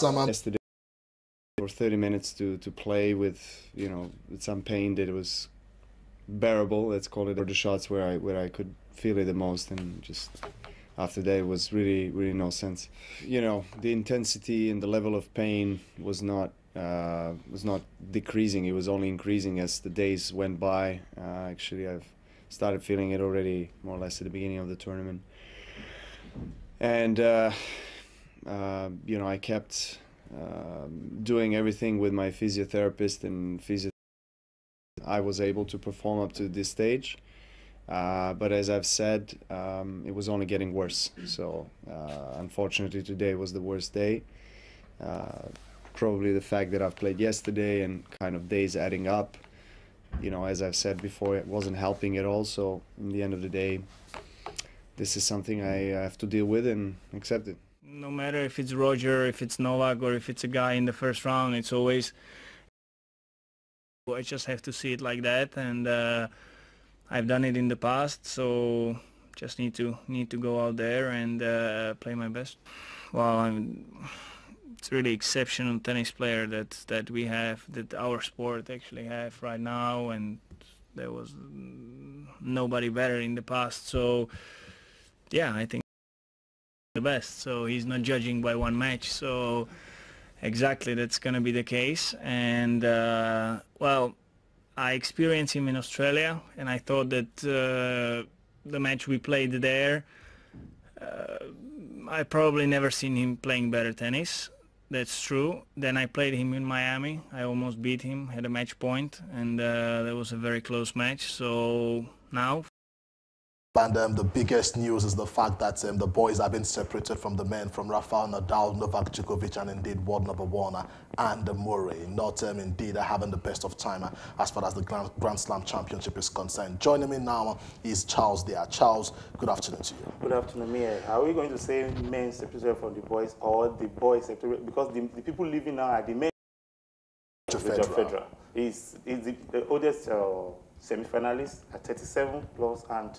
Yesterday, for 30 minutes to play with, you know, with some pain that it was bearable. Let's call it. The shots where I could feel it the most, and just after that it was really no sense. You know, the intensity and the level of pain was not decreasing. It was only increasing as the days went by. Actually, I've started feeling it already more or less at the beginning of the tournament, and you know, I kept doing everything with my physiotherapist and I was able to perform up to this stage, but as I've said, it was only getting worse. So unfortunately today was the worst day. Probably the fact that I've played yesterday and kind of days adding up, you know, as I've said before, it wasn't helping at all. So in the end of the day, this is something I have to deal with and accept it. No matter if it's Roger, if it's Novak, or if it's a guy in the first round, it's always, I just have to see it like that, and I've done it in the past, so just need to go out there and play my best. Well, it's really exceptional tennis player that we have, that our sport actually have right now, and there was nobody better in the past. So yeah, I think the best. So he's not judging by one match. So exactly, that's going to be the case. And well, I experienced him in Australia, and I thought that the match we played there, I probably never seen him playing better tennis. That's true. Then I played him in Miami. I almost beat him, had a match point, and that was a very close match. So now. And the biggest news is the fact that the boys have been separated from the men, from Rafael Nadal, Novak Djokovic, and indeed world number one, and Murray. Not indeed having the best of time as far as the Grand Slam Championship is concerned. Joining me now is Charles there. Charles, good afternoon to you. Good afternoon, Miyen. Are we going to say men separated from the boys, or the boys separated? Because the people living now are the men. Federer. He's the oldest semi-finalist at 37 plus, and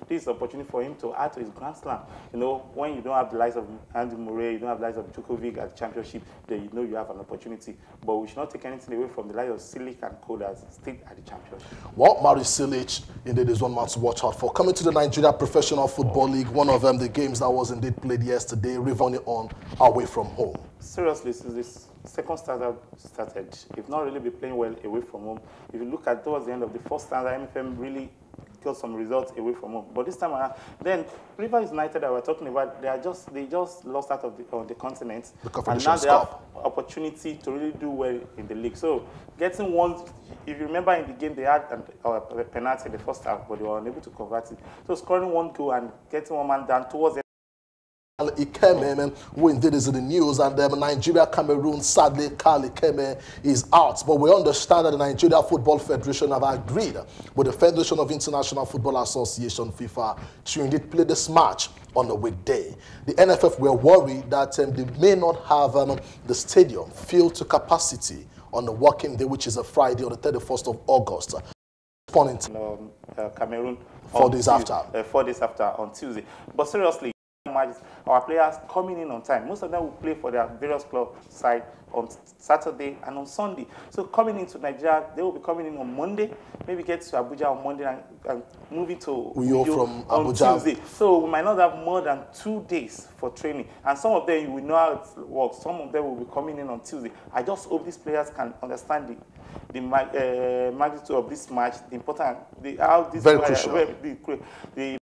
this is an opportunity for him to add to his Grand Slam. You know, when you don't have the likes of Andy Murray, you don't have the likes of Djokovic at the championship, then you know you have an opportunity. But we should not take anything away from the likes of Cilic and Co that stayed at the championship. Well, Mari Cilic indeed is one man to watch out for. Coming to the Nigeria Professional Football League, one of the games that was indeed played yesterday, Rivoni on away from home. Seriously, since this second stanza started, if not really be playing well away from home. If you look at towards the end of the first stanza, MFM really got some results away from home. But this time around, then Rivers United that we're talking about, they just lost out of the continent, and now they have opportunity to really do well in the league. So getting one, if you remember in the game they had a penalty in the first half, but they were unable to convert it. So scoring one goal and getting one man down towards the Ikeme, who indeed is in the news, and Nigeria, Cameroon, sadly, Carl Ikeme is out. But we understand that the Nigeria Football Federation have agreed with the Federation of International Football Association, FIFA, to indeed play this match on a weekday. The NFF were worried that they may not have the stadium filled to capacity on the working day, which is a Friday on the 31st of August. Cameroon 4 days after. 4 days after, on Tuesday. But seriously, our players coming in on time. Most of them will play for their various club side on Saturday and on Sunday. So coming into Nigeria, they will be coming in on Monday, maybe get to Abuja on Monday and moving to Uyo from on Abuja. Tuesday. So we might not have more than 2 days for training. And some of them, you will know how it works. Some of them will be coming in on Tuesday. I just hope these players can understand the magnitude of this match, the importance, how this very crucial. The